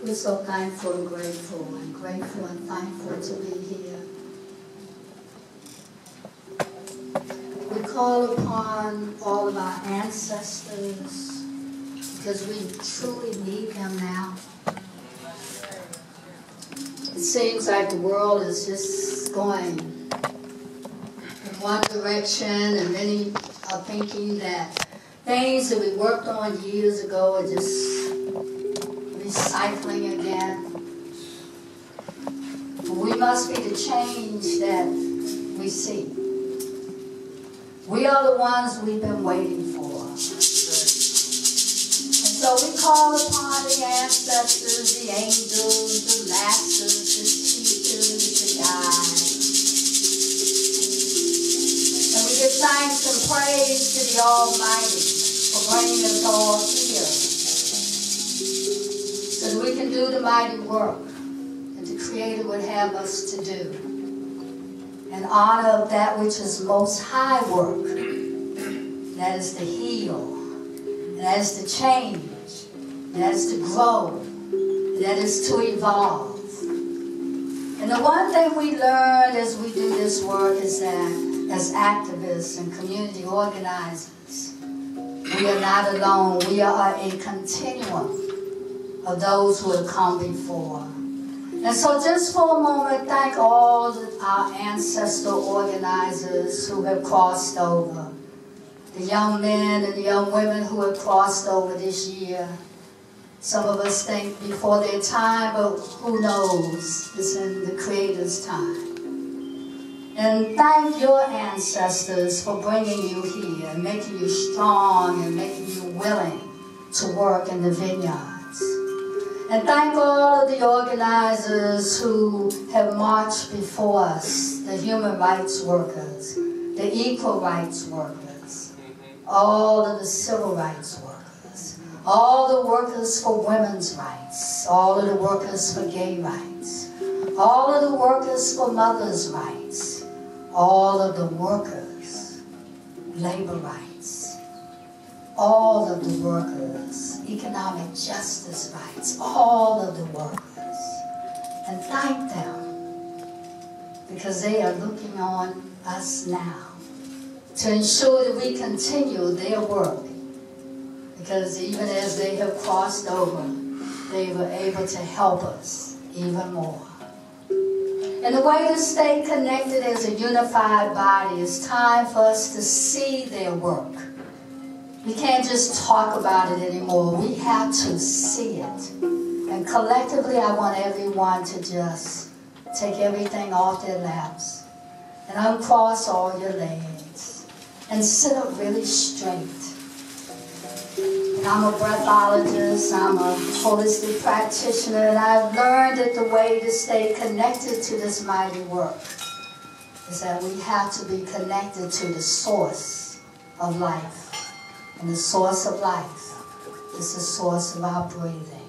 We're so thankful and grateful and thankful to be here. We call upon all of our ancestors because we truly need them now. It seems like the world is just going in one direction, and many are thinking that things that we worked on years ago are just recycling again. We must be the change that we see. We are the ones we've been waiting for. And so we call upon the ancestors, the angels, the masters, the teachers, the guides. And we give thanks and praise to the Almighty for bringing us all here, so that we can do the mighty work that the Creator would have us to do, in honor of that which is most high work, that is to heal, that is to change, that is to grow, that is to evolve. And the one thing we learned as we do this work is that as activists and community organizers, we are not alone. We are a continuum of those who have come before. And so just for a moment, thank all of our ancestral organizers who have crossed over. The young men and the young women who have crossed over this year. Some of us think before their time, but who knows? It's in the Creator's time. And thank your ancestors for bringing you here and making you strong and making you willing to work in the vineyards. And thank all of the organizers who have marched before us, the human rights workers, the equal rights workers, all of the civil rights workers, all the workers for women's rights, all of the workers for gay rights, all of the workers for mothers' rights, all of the workers, labor rights, all of the workers, economic justice rights, all of the workers. And thank them, because they are looking on us now to ensure that we continue their work. Because even as they have crossed over, they were able to help us even more. And the way to stay connected as a unified body is time for us to see their work. We can't just talk about it anymore. We have to see it. And collectively, I want everyone to just take everything off their laps and uncross all your legs and sit up really straight. And I'm a breathologist, I'm a holistic practitioner, and I've learned that the way to stay connected to this mighty work is that we have to be connected to the source of life. And the source of life is the source of our breathing.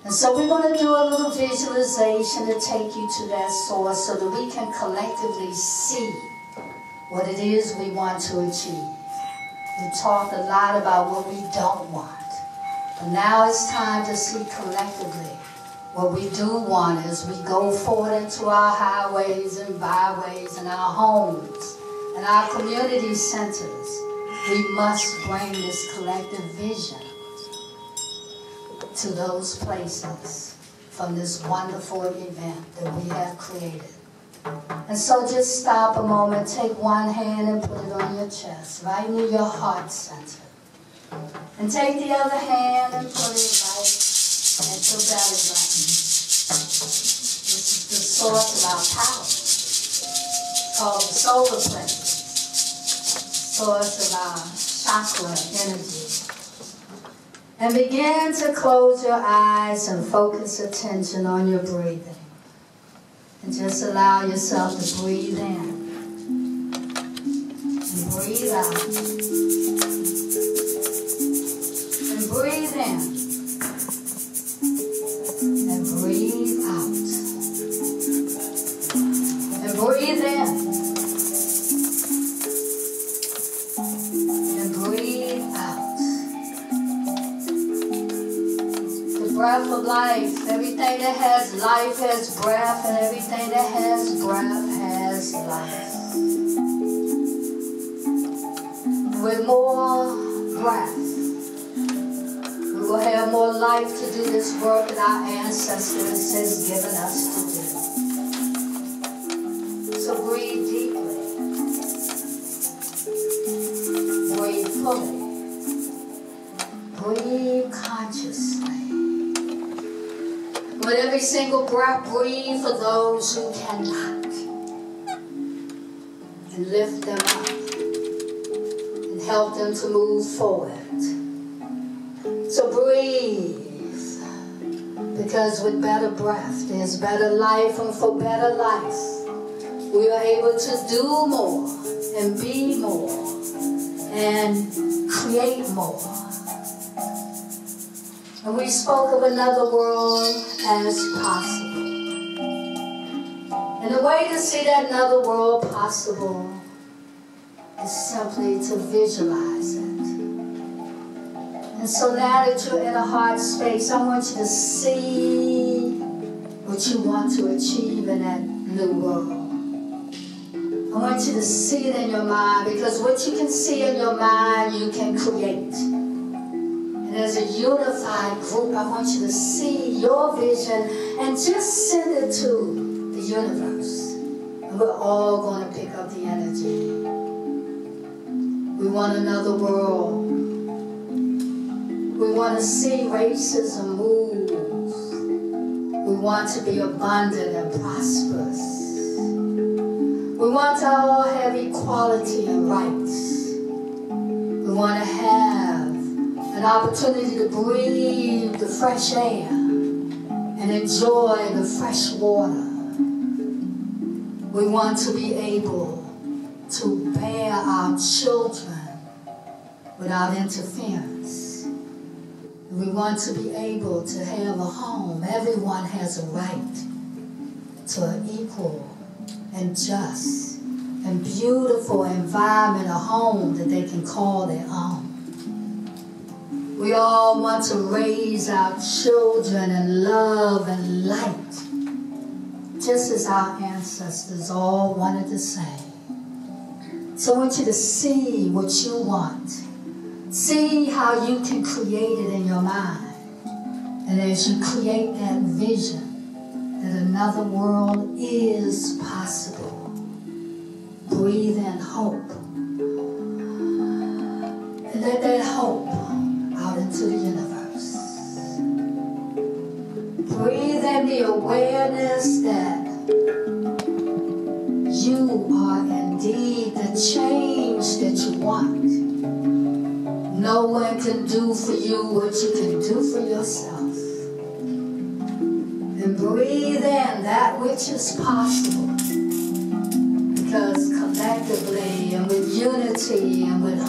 And so we're going to do a little visualization to take you to that source so that we can collectively see what it is we want to achieve. We talked a lot about what we don't want. But now it's time to see collectively what we do want as we go forward into our highways and byways and our homes and our community centers. We must bring this collective vision to those places from this wonderful event that we have created. And so just stop a moment, take one hand and put it on your chest, right near your heart center. And take the other hand and put it right at your belly button. This is the source of our power, called the solar plexus, source of our chakra energy. And begin to close your eyes and focus attention on your breathing. And just allow yourself to breathe in and breathe out. And breathe in and breathe out. And breathe in and breathe out. breath of life. Everything that has life has breath, and everything that has breath has life. With more breath, we will have more life to do this work that our ancestors has given us to do. So breathe deeply. Breathe fully. Breathe consciously. With every single breath, breathe for those who cannot. And lift them up. And help them to move forward. So breathe. Because with better breath, there's better life. And for better life, we are able to do more. And be more. And create more. And we spoke of another world as possible. And the way to see that another world possible is simply to visualize it. And so now that you're in a heart space, I want you to see what you want to achieve in that new world. I want you to see it in your mind, because what you can see in your mind, you can create. And as a unified group, I want you to see your vision and just send it to the universe. And we're all going to pick up the energy. We want another world. We want to see racism move. We want to be abundant and prosperous. We want to all have equality and rights. We want to have an opportunity to breathe the fresh air and enjoy the fresh water. We want to be able to bear our children without interference. We want to be able to have a home. Everyone has a right to an equal and just and beautiful environment, a home that they can call their own. We all want to raise our children in love and light, just as our ancestors all wanted the same. So I want you to see what you want. See how you can create it in your mind. And as you create that vision, that another world is possible, breathe in hope. And let that hope out into the universe. Breathe in the awareness that you are indeed the change that you want. No one can do for you what you can do for yourself. And breathe in that which is possible. Because collectively and with unity and with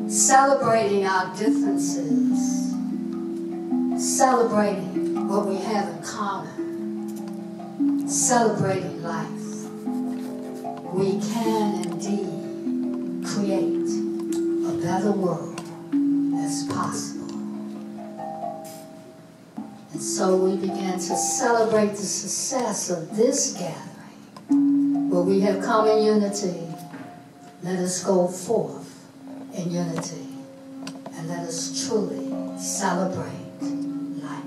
celebrating our differences, celebrating what we have in common, celebrating life, we can indeed create a better world as possible. And so we began to celebrate the success of this gathering, where we have come in unity. Let us go forth in unity, and let us truly celebrate life.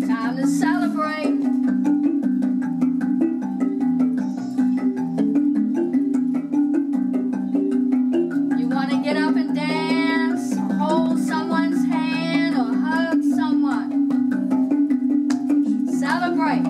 Time to celebrate. You want to get up and dance, hold someone's hand, or hug someone. Celebrate.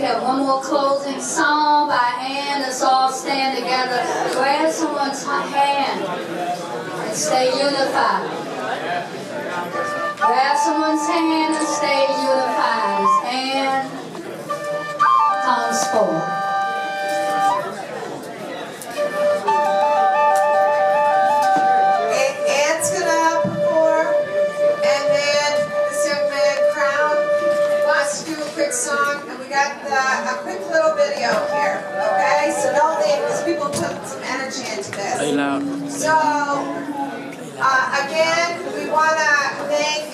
have one more closing song by Ann. Let's all stand together. Grab someone's hand and stay unified. Grab someone's hand and stay unified as Ann comes forward. Ann's gonna perform, and then this young man, Crown, wants to do a quick song, and we got a quick little video here, okay? So don't leave, because people put some energy into this. So, again, we want to thank